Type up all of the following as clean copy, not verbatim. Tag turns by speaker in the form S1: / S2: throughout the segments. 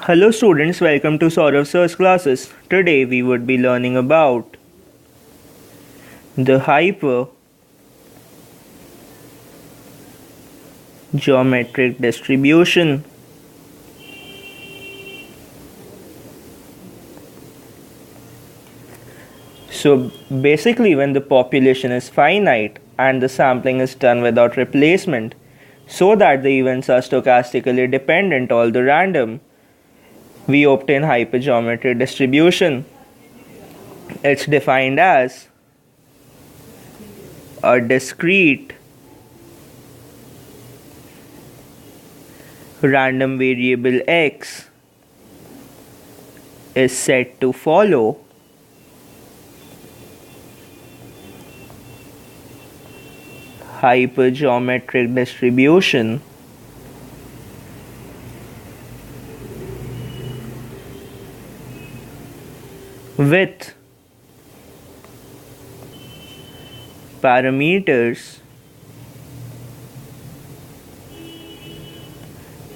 S1: Hello students, welcome to Saurav Sir's classes. Today we would be learning about the hypergeometric distribution. So basically when the population is finite and the sampling is done without replacement so that the events are stochastically dependent although random, we obtain hypergeometric distribution. It's defined as a discrete random variable x is said to follow hypergeometric distribution with parameters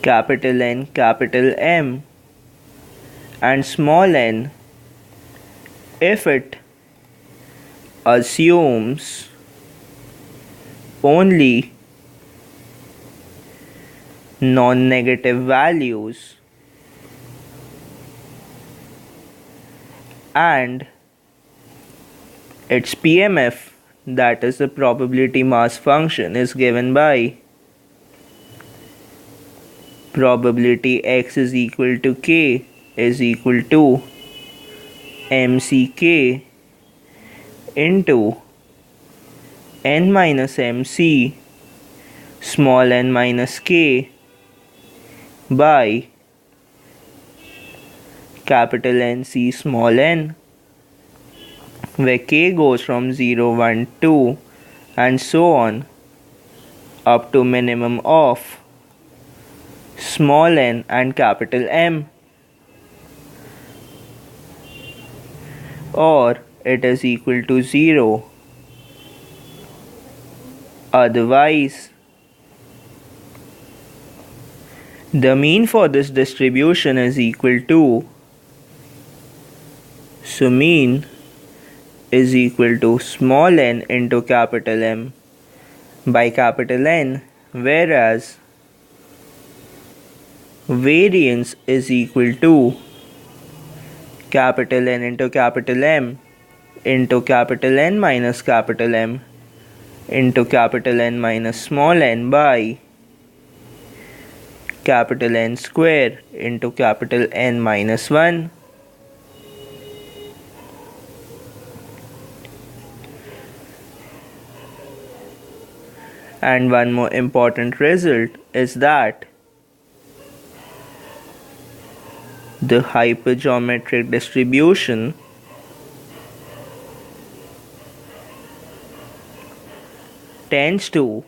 S1: capital N, capital M and small n if it assumes only non-negative values and its PMF, that is the probability mass function, is given by probability x is equal to k is equal to mck into n minus mc small n minus k by capital NC small n, where k goes from 0, 1, 2 and so on up to minimum of small n and capital M, or it is equal to 0. Otherwise, the mean for this distribution is equal to, so mean is equal to small n into capital M by capital N, whereas variance is equal to capital N into capital M into capital N minus capital M into capital N minus small n by capital N square into capital N minus 1. And one more important result is that the hypergeometric distribution tends to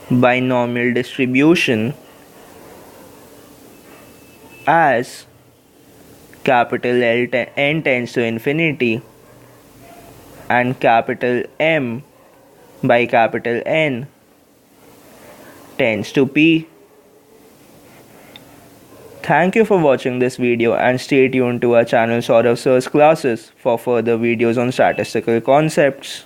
S1: binomial distribution as capital N tends to infinity and capital M by capital N tends to P. Thank you for watching this video and stay tuned to our channel Saurav Sir's classes for further videos on statistical concepts.